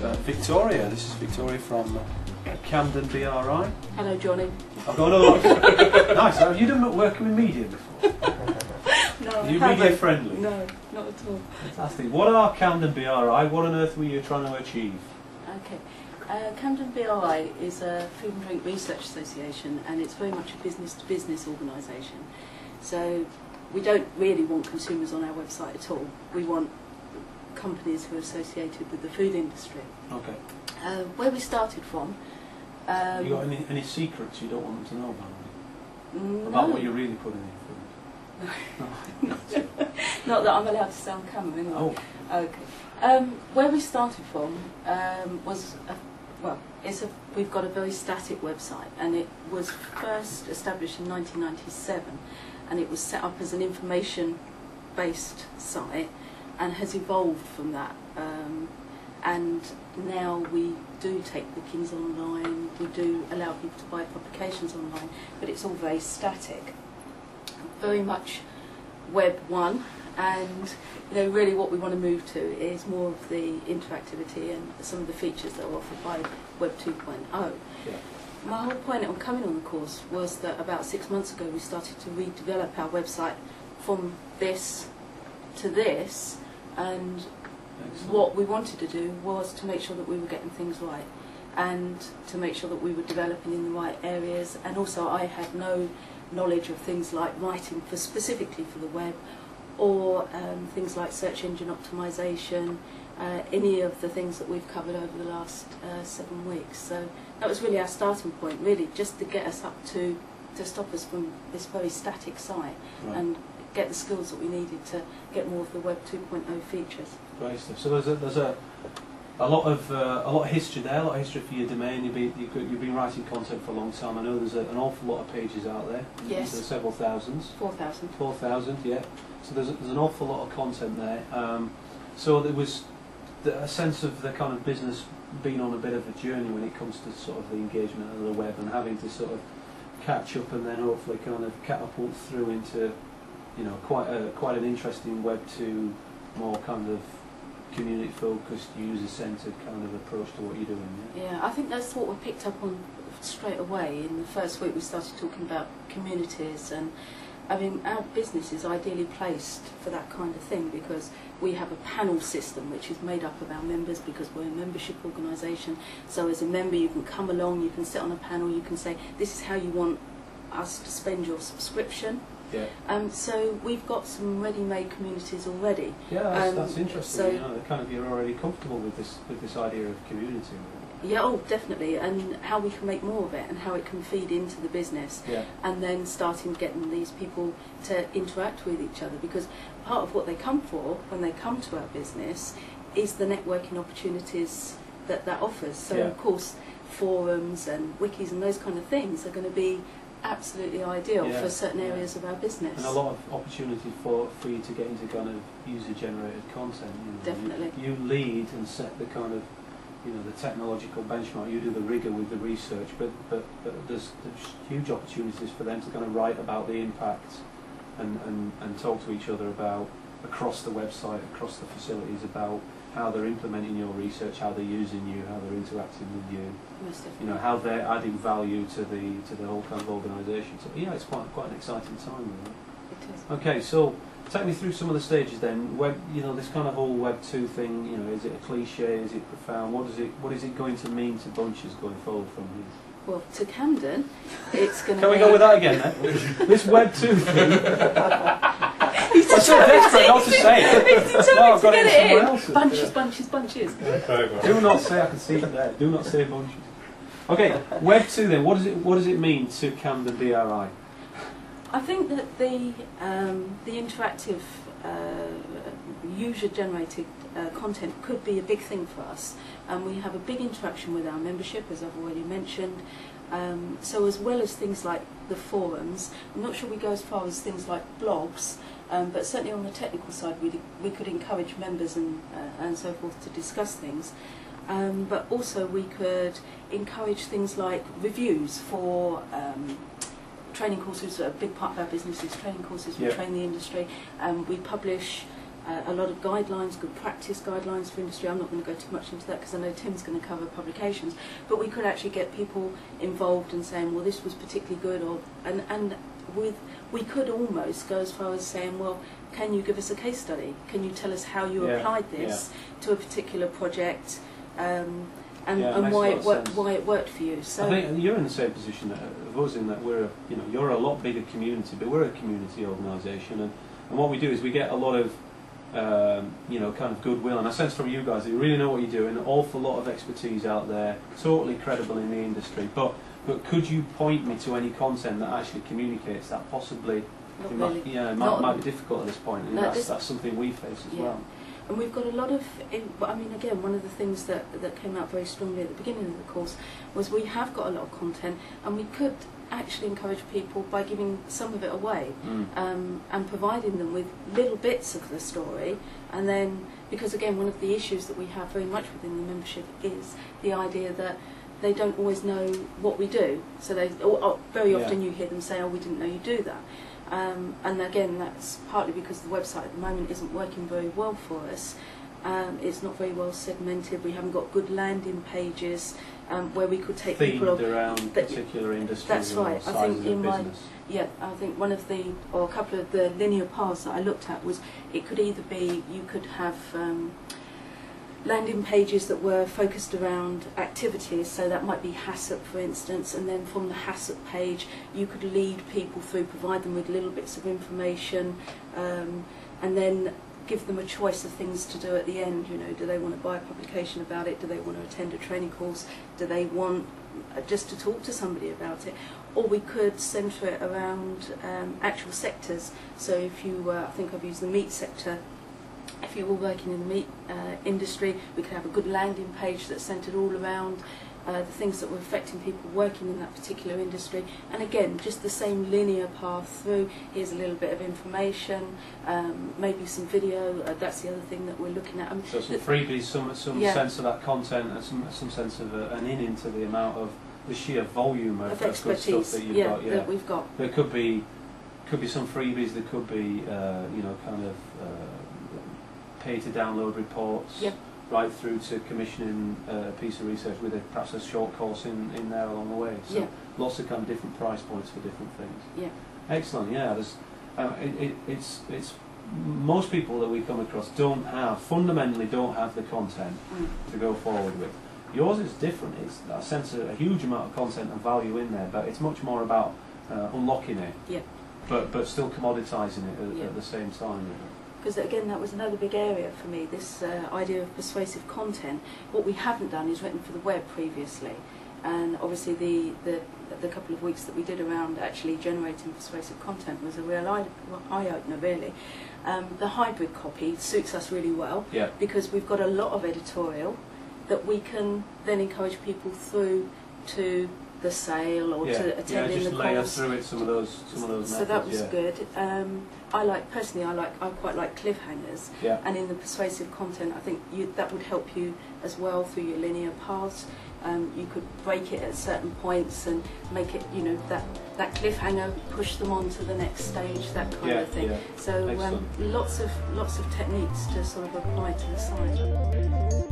Victoria. This is Victoria from Camden BRI. Hello, Johnny. I've got another. Nice. Have you done working with media before? No, Are you media friendly? No, not at all. Fantastic. What are Camden BRI? What on earth were you trying to achieve? Okay. Camden BRI is a Food and Drink Research Association, and it's very much a business-to-business organisation. So we don't really want consumers on our website at all. We want companies who are associated with the food industry. Okay. Where we started from. You got any secrets you don't want them to know about? No. About what you're really putting in food? No. Not that I'm allowed to say on camera anyway. Oh. Okay. Where we started from was, we've got a very static website, and it was first established in 1997, and it was set up as an information-based site, and has evolved from that. And now we do take bookings online, we do allow people to buy publications online, but it's all very static. Very much Web 1, and really what we want to move to is more of the interactivity and some of the features that are offered by Web 2.0. Yeah. My whole point on coming on the course was that about 6 months ago we started to redevelop our website from this to this, and Excellent. what we wanted to do was to make sure that we were getting things right, and to make sure that we were developing in the right areas. And also I had no knowledge of things like writing specifically for the web, or things like search engine optimization, any of the things that we've covered over the last 7 weeks. So that was really our starting point, really, just to get us up to stop us from this very static site, Right. and get the skills that we needed to get more of the Web 2.0 features. Great stuff. So there's a lot of history there, a lot of history for your domain. You've been writing content for a long time. I know there's an awful lot of pages out there. Yes. There's several thousands. 4,000. 4,000, yeah. So there's an awful lot of content there. So there was a sense of the kind of business being on a bit of a journey when it comes to sort of the engagement of the web, and having to sort of catch up and then hopefully kind of catapult through into quite an interesting Web 2, more kind of community-focused, user-centred kind of approach to what you're doing. Yeah, I think that's what we picked up on straight away. In the first week we started talking about communities, and I mean our business is ideally placed for that kind of thing, because we have a panel system which is made up of our members, because we're a membership organisation. So as a member you can come along, you can sit on a panel, you can say this is how you want us to spend your subscription. Yeah. So we've got some ready-made communities already. Yeah, that's interesting. So you're already comfortable with this idea of community. yeah, oh, definitely, and how we can make more of it, and how it can feed into the business. Yeah. And then starting getting these people to interact with each other, because part of what they come for when they come to our business is the networking opportunities that offers. So Yeah. of course forums and wikis and those kind of things are going to be absolutely ideal for certain areas of our business. And a lot of opportunity for you to get into kind of user-generated content. Definitely. You lead and set the kind of the technological benchmark. You do the rigor with the research, but there's huge opportunities for them to kind of write about the impact and talk to each other about, across the website, across the facilities, about how they're implementing your research, how they're using you, how they're interacting with you. Most definitely. How they're adding value to the whole kind of organisation. So yeah, it's quite an exciting time, really. It is. Okay, so take me through some of the stages then. Web, this kind of whole Web 2 thing. Is it a cliche? Is it profound? What is it going to mean to bunches going forward from here? Well, to Camden, it's going to. Can we go with that again then? This Web 2 thing. I'm so desperate not to say it. He's determined No, I've got to it get somewhere it in. else. Bunches. Do not say, I can see it there. Do not say bunches. Okay, Web 2 then. What does it mean to Camden BRI? I think that the interactive user-generated content could be a big thing for us. We have a big interaction with our membership, as I've already mentioned. So as well as things like the forums, I'm not sure we go as far as things like blogs, but certainly on the technical side we could encourage members and so forth to discuss things. But also we could encourage things like reviews for training courses. A big part of our business is training courses. We train the industry. We publish a lot of guidelines, good practice guidelines for industry. I'm not going to go too much into that because I know Tim's going to cover publications, but we could actually get people involved and saying, well, this was particularly good, or we could almost go as far as saying, well, can you give us a case study? Can you tell us how you applied this to a particular project, and why it worked for you? So I think you're in the same position of us in that you're a lot bigger community, but we're a community organisation, and what we do is we get a lot of kind of goodwill, and I sense from you guys that you really know what you're doing, an awful lot of expertise out there, totally credible in the industry, but could you point me to any content that actually communicates that? Possibly it might be difficult at this point, and that's something we face as well. And we've got a lot of, I mean, again, one of the things that came out very strongly at the beginning of the course was we have got a lot of content, and we could actually encourage people by giving some of it away, and providing them with little bits of the story. And then, because again, one of the issues that we have very much within the membership is the idea that they don't always know what we do. So very often you hear them say, oh, we didn't know you do that. And again, that's partly because the website at the moment isn't working very well for us. It's not very well segmented. We haven't got good landing pages where we could take people around particular industries. That's right. I think in I think one of a couple of the linear paths that I looked at was it could either be you could have landing pages that were focused around activities, so that might be HACCP, for instance, and then from the HACCP page you could lead people through, provide them with little bits of information, and then give them a choice of things to do at the end. Do they want to buy a publication about it? Do they want to attend a training course? Do they want just to talk to somebody about it? Or we could centre it around actual sectors. So if you, I think I've used the meat sector. If you were working in the meat industry, we could have a good landing page that's centred all around the things that were affecting people working in that particular industry. And again, just the same linear path through. Here's a little bit of information, maybe some video. That's the other thing that we're looking at. So some freebies, some sense of that content, and some sense of an into the amount of the sheer volume of expertise good stuff that you've got. That we've got. There could be some freebies. There could be kind of pay to download reports, right through to commissioning a piece of research with perhaps a short course in there along the way. So lots of kind of different price points for different things. Yeah. Excellent. Yeah. There's it's most people that we come across fundamentally don't have the content to go forward with. Yours is different. It's I sense a huge amount of content and value in there, but it's much more about unlocking it. Yeah. But still commoditising it at the same time. Because again, that was another big area for me, this idea of persuasive content. What we haven't done is written for the web previously, and obviously the couple of weeks that we did around actually generating persuasive content was a real eye-opener, really. The hybrid copy suits us really well, because we've got a lot of editorial that we can then encourage people through to the sale or to attending the course. Layer through it some of those methods. So that was good. I quite like cliffhangers, and in the persuasive content, I think that would help you as well through your linear paths. You could break it at certain points and make it, that cliffhanger, push them on to the next stage, that kind of thing. So lots of techniques to sort of apply to the site.